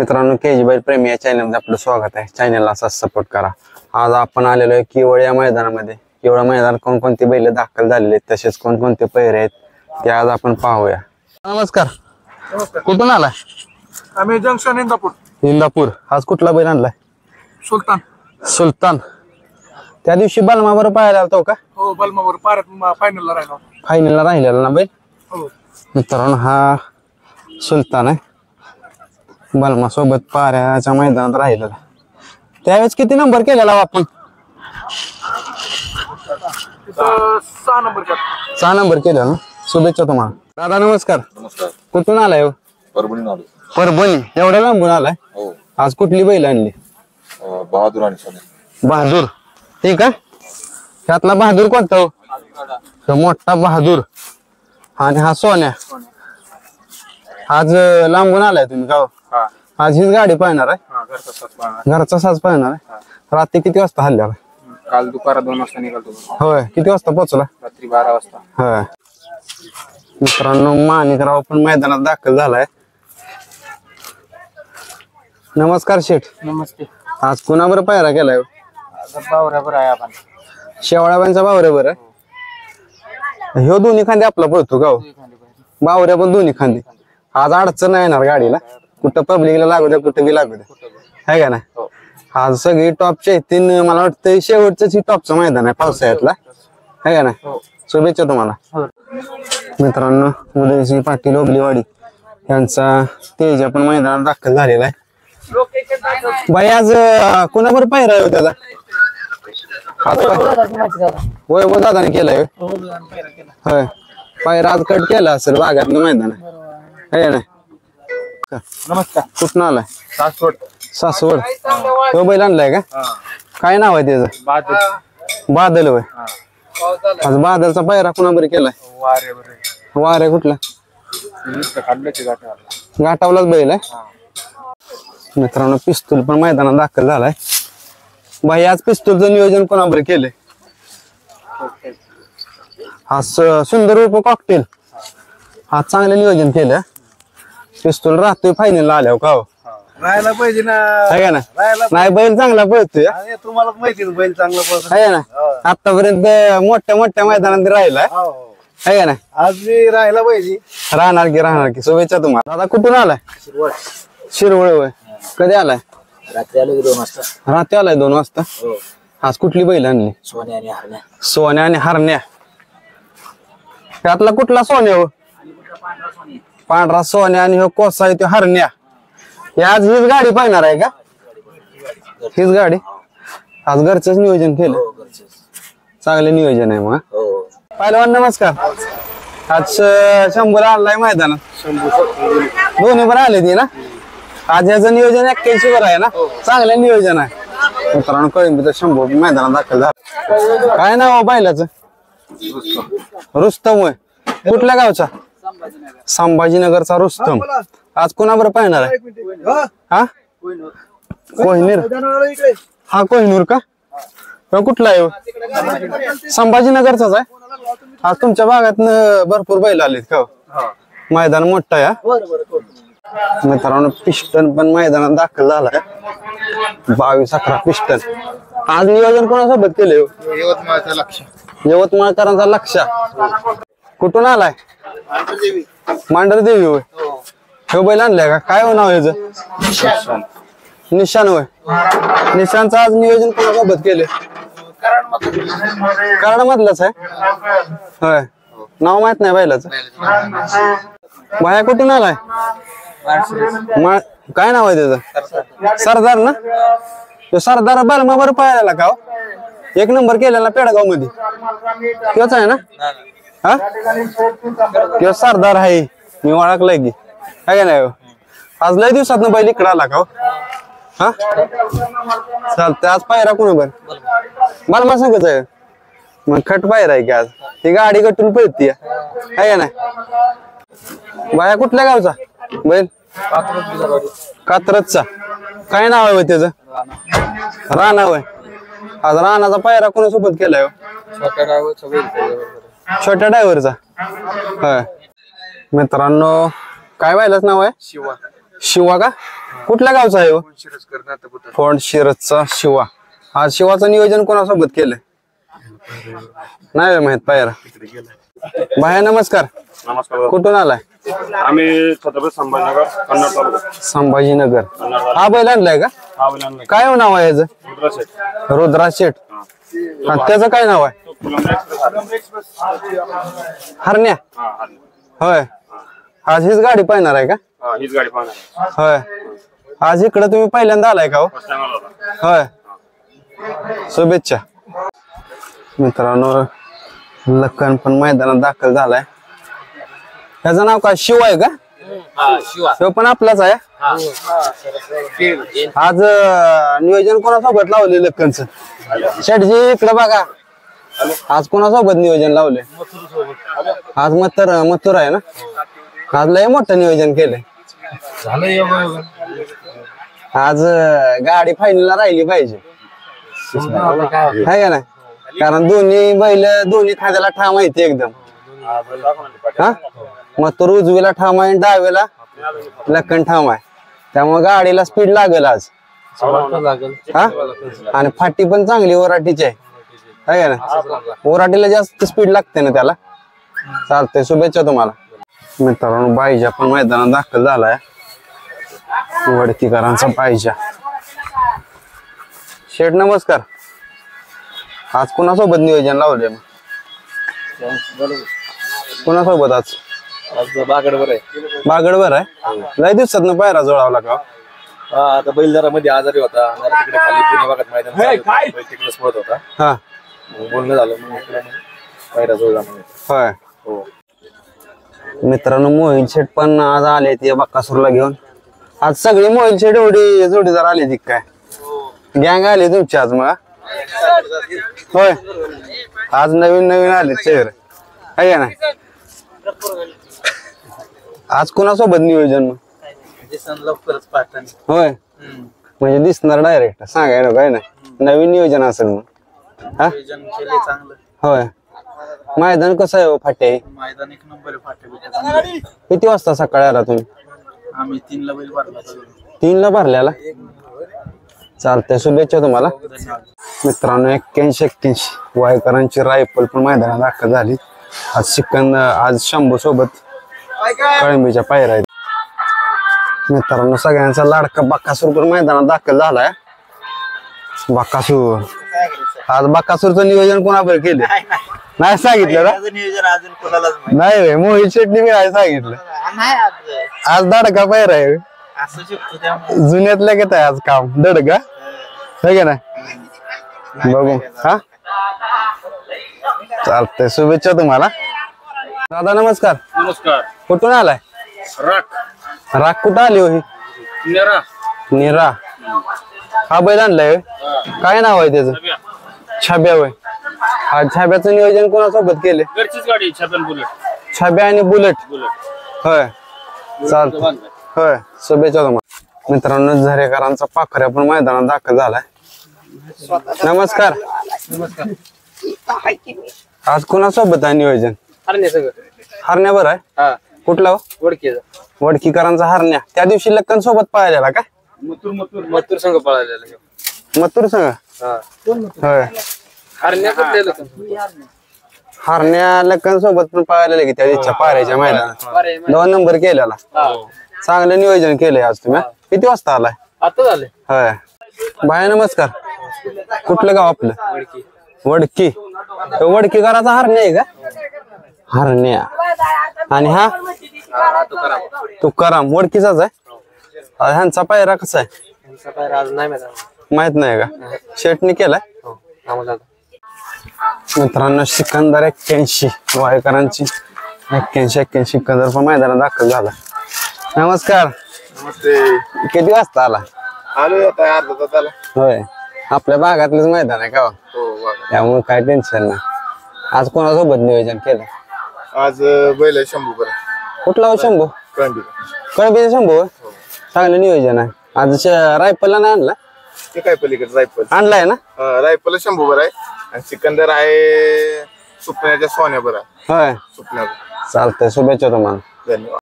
मित्रांनो केजी बैल प्रेमी या चॅनलमध्ये आपलं स्वागत आहे। चॅनलला असाच सपोर्ट करा। आज आपण आलेलो आहे किवळ या मैदानामध्ये। किवळ मैदानात कोणकोणती बैल दाखल झालेले आहेत तसेच कोणकोणते पैरे आहेत ते आज आपण पाहूया। नमस्कार, कुठून आलाय? आम्ही जंक्शन इंदापूर। आज कुठला बैल आणलाय? सुलतान। त्या दिवशी बलमावर पाहायला आलतो का? हो, बलमावर फायनलला राहिलो। फायनलला राहिलेला ना बैल? हो मित्रांनो हा सुलतान आहे। बलमा सोबत पाऱ्याच्या मैदानात राहिलेला। त्यावेळेस किती नंबर केलेला आपण? 6 नंबर केला। 6 नंबर केला ना। शुभेच्छा तुम्हाला दादा। नमस्कार। नमस्कार। कुठून आलाय? परभणी आलो। परभणी। एवढ्या लांबून आलाय? हो। आज कुठली बैल आणली? बहादूर आणि सोन्या। बहादूर, ठीक आहे। त्यातला बहादूर कोणता हो? तो मोठा बहादूर आणि हा सोन्या। आज लांबून आलाय तुम्ही का? आज हीच गाडी पाहणार आहे? घरचा साज पाहणार आहे? रात्री किती वाजता हल्ल्याला? काल दुपारा 2 वाजता निघालो। होय, किती वाजता पोहोचला? रात्री 12 वाजता। होय मित्रांनो, माणिकराव पण मैदानात दाखल झालाय। नमस्कार शेठ। नमस्ते। आज कुणाबर पायरा केलाय? बावऱ्यावर आहे आपण। शेवळ्याबांचा बावऱ्यावर आहे। ह्यो दोन्ही खांदे आपला पळतो का? बावऱ्या पण दोन्ही खांदे। आज अडचण नाही येणार गाडीला? कुठं पब्लिकला लागू द्या, कुठं बी लागू द्या, आहे का नाही? आज सगळी टॉपच्या येतील। मला वाटतं शेवटच टॉपचं मैदान आहे पावसाळ्यातला, आहे का नाही? शुभेच्छा तुम्हाला। मित्रांनो, उदयसिंह पाटील ओगलीवाडी यांचा तेजा पण मैदानात दाखल झालेला आहे। बाई आज कोणावर पायरा आहे त्याचा? वैभव दादाने केलाय? होय, पायरा आज कट केला असेल भागातलं मैदान आहे ना? नमस्कार। कुठून आलाय? सासवड। तो बैल आणलाय का? काय नाव आहे त्याचं? बादल होय। आज बादलचा पायरा कुणाबरी केलाय? वाऱ्या कुठला? घाटावलाच बैल आहे। मित्रांनो, पिस्तूल पण मैदानात दाखल झालाय। बाई आज पिस्तूलचं नियोजन कोणाबरी केलंय? आज सुंदर उप कॉकटेल। आज चांगलं नियोजन केलं। पिस्तूल राहतोय फायनलला आल्यावर का हो? राहायला पाहिजे ना, आहे का ना? नाही, बैल चांगला पळतोय। तुम्हाला माहिती बैल चांगला पळतो, आहे ना? आतापर्यंत मोठ्या मोठ्या मैदानात राहिलाय, आहे का ना? आज मी राहायला पाहिजे। राहणार की शुभेच्छा तुम्हाला दादा। कुठून आलाय? शिरवळ होय। कधी आलाय? रात्री आलो 2 वाजता। रात्री आलाय 2 वाजता। आज कुठली बैल आणली? सोन्या आणि हरण्या। सोन्या आणि हरण्या। त्यातला कुठला सोन्या हो? पांढरा सोन्या आणि हो कोसा आहे तो हरण्या। आज हीच गाडी पाहणार आहे का? हीच गाडी आज घरचंच नियोजन केलं। चांगलं नियोजन आहे मग। पहिलवान नमस्कार। आज 100 आणलाय मैदानात। दोन्ही पण आले ती ना? आज याचं नियोजन 81 वर आहे ना? चांगलं नियोजन आहे मित्रांनो। कळंबीचं 100 मैदानात दाखल झालं। काय नाव बैलाचं? रुस्तम होय। कुठल्या गावचा? संभाजीनगरचा रुस्तम। आज कोणाबर पाहणार आहे? हा, कोहिनूर। हा, कोहिनूर का? कुठला आहे? संभाजीनगरचाच आहे। आज तुमच्या भागात भरपूर बैल आलेत का? मैदान मोठं आहे मित्रांनो। पिस्टन पण मैदानात दाखल झालाय। 22-11 पिस्टन। आज नियोजन कोणासोबत केले? यवतमाळकरांचा लक्ष। कुठून आलाय? मांढरदेवी होय। हे बैल आणलाय का? काय हो नाव याचं? निशान होय। निशानचं आज नियोजन कोणासोबत केले? कराड मधलंच आहे होय। नाव माहित नाही बैलाचं? बाया कुठून आलाय? काय नाव आहे त्याचं? सरदार ना? तो सरदार बलमावर पाहायला का? 1 नंबर केलेला पेडगाव मध्ये तोच आहे ना? हा, तो सरदार आहे, मी ओळखलाय की, आहे नाही? आज लय दिवसात बैल इकडे आला का? हा, चालतंय। आज पायरा कोणाबर? बलमा संगच आहे मग? खट पायरा आहे की आज? ही गाडी गटून पळती आहे का नाही? बाया कुठल्या गावचा बैल? कात्रजचा। काय नाव आहे त्याचं? राणा होय। आज राणाचा पायरा कोणासोबत केलाय? छोट्या ड्रायव्हरचा होय। मित्रांनो, काय व्हायलाच नाव आहे? शिवा का कुठल्या गावचा आहे हो? फोंड शिरसचा शिवा. आज शिवाचं नियोजन कोणासोबत केलंय नाही माहित पायरा. भाया नमस्कार. नमस्कार. कुठून आलाय? आम्ही छत्रपती संभाजीनगर कन्नड तालुका. संभाजीनगर. हा बैल आणलाय का? हा बैल आणलाय. काय हो नाव आहे याचं? रुद्राशेठ. रुद्रा शेठ. आणि त्याचं काय नाव आहे? हरण्या. होय. आज हीच गाडी पाहणार आहे का? हीच गाडी पाहणार. होय. आज इकडे तुम्ही पहिल्यांदा आलाय का हो? होय. शुभेच्छा मित्रांनो. लखन पण मैदानात दाखल झालाय. त्याचं नाव काय शिव आहे का? शिव पण आपलाच आहे. आज नियोजन कोणासोबत लावले लखनचं? शेठजी इकडे बघा. आज कोणासोबत नियोजन लावले? आज मथुर आहे ना. आज लय मोठं नियोजन केलंय. आज गाडी फायनलला राहिली पाहिजे आहे का नाही? कारण दोन्ही बैल दोन्ही खाद्याला ठाम माहिती एकदम. हा मथुर उजवीला ठाम आहे, डावीला लखन ठाम आहे. त्यामुळे गाडीला स्पीड लागेल आज. हा आणि फाटी पण चांगली ओराटीची आहे का ना. ओराटीला जास्त स्पीड लागते ना त्याला. चालतंय. शुभेच्छा तुम्हाला मित्रांनो. बाईजा पण मैदानात दाखल झालाय. वडकीकरांचा बाईजा. शेठ नमस्कार. आज कोणासोबत नियोजन लावले मग? कोणासोबत आज? बागडवर आहे. लय दिवसात ना पायरा जोडावला का? आता बैल जरा मध्ये आजारी होता. तिकडे खाली पुणे भागात मैदान तिकडे पळत होता. हा बोलणं झालं मग पायरा जोडला. होय. मित्रांनो मोहिल शेठ पण आज आले ते बक्कासूरला घेऊन. आज सगळे मोहिल शेठ एवढी जोडीदार आले ती काय? गँग आली तुमची आज मग? होय. आज नवीन आले चेहरे आहे ना. आज कोणासोबत नियोजन मग? लवकरच पाहताना. होय. म्हणजे दिसणार डायरेक्ट सांगायला काय नाही. नवीन नियोजन असेल मग. हा चांगलं. होय. मैदान कसं आहे फाटे? मैदान एक नंबर फाटे. किती वाजता सकाळी आला तुम्ही? आम्ही 3ला बैल भरला. 3ला भरल्याला. चालतंय. शुभेच्छा तुम्हाला मित्रांनो. 81 वायकरांची रायफल पण मैदानात दाखल झाली. आज शंभू सोबत कळंबीच्या पायऱ्या आहेत. मित्रांनो सगळ्यांचा लाडका बक्कासूर पण मैदानात दाखल झालाय. बक्कासूर. आज बक्कासूरचं नियोजन कोणावर केले नाही सांगितलं ना? नियोजन अजून कोणालाच नाही मोहित शेट्टी मी आहे सांगितलं. आज दडका पायरा आहे. असू शकतो. जुन्यातल्या घेत आहे आज काम दडका आहे ना. बघू. हा चालतंय. शुभेच्छा तुम्हाला दादा. नमस्कार. नमस्कार. कुठून आलाय? राख कुठं आली हो ही? निरा. हा बैल आणलाय. काय नाव आहे त्याचं? छाब्या होय. हा छाब्याचं नियोजन कोणासोबत केले? घरचीच गाडी छाप्यान बुलेट. छाब्या आणि बुलेट. होय. चालतंय. होय. शुभेच्छा तुम्हाला मित्रांनो. झरेकरांचा पाखऱ्या पण मैदानात दाखल झालाय. नमस्कार. आज कोणासोबत आहे नियोजन? हरण्या बरं आहे. कुठला? वडकीकरांचा हरण्या. त्या दिवशी लक्कन सोबत पळालेला का? मथुर संघ पळालेला. मथुर संघ. होय. हरण्या लक्कन सोबत पण पळालेला की त्या दिवशी पाऱ्याच्या मैदानात 2 नंबर केलेला. चांगलं नियोजन केलंय आज तुम्ही. किती वाजता आलाय? आता झाले. होय. भाया नमस्कार. कुठलं गाव आपलं? वडकी. वडकीकरांचा हरण्या आहे का? हरण्या. आणि हा तुकाराम वडकीचाच आहे. ह्यांचा पायरा कसा आहे माहित नाही का? शेटनी केलाय. मित्रांनो सिकंदर 81 वायकरांची 81 सिकंदर पण मैदानात दाखल झाला. नमस्कार. किती वाजता आला? आलो आता अर्धा तास आला. होय. आपल्या भागातलंच मैदान आहे का? त्यामुळे काय टेन्शन नाही. आज कोणासोबत नियोजन केलं? आज बैल शंभू करा. कुठला हो शंभू? कळंबीचा शंभू. चांगलं नियोजन आहे. आज रायफलला नाही आणला? ते काय पलीकडे रायफल आणलाय ना. रायफल शंभू बरं आहे आणि सिकंदर आहे सुपण्याच्या सोन्या बरं आहे. होय. सुपण्यावर. चालतंय. शुभेच्छा तुम्हाला. धन्यवाद.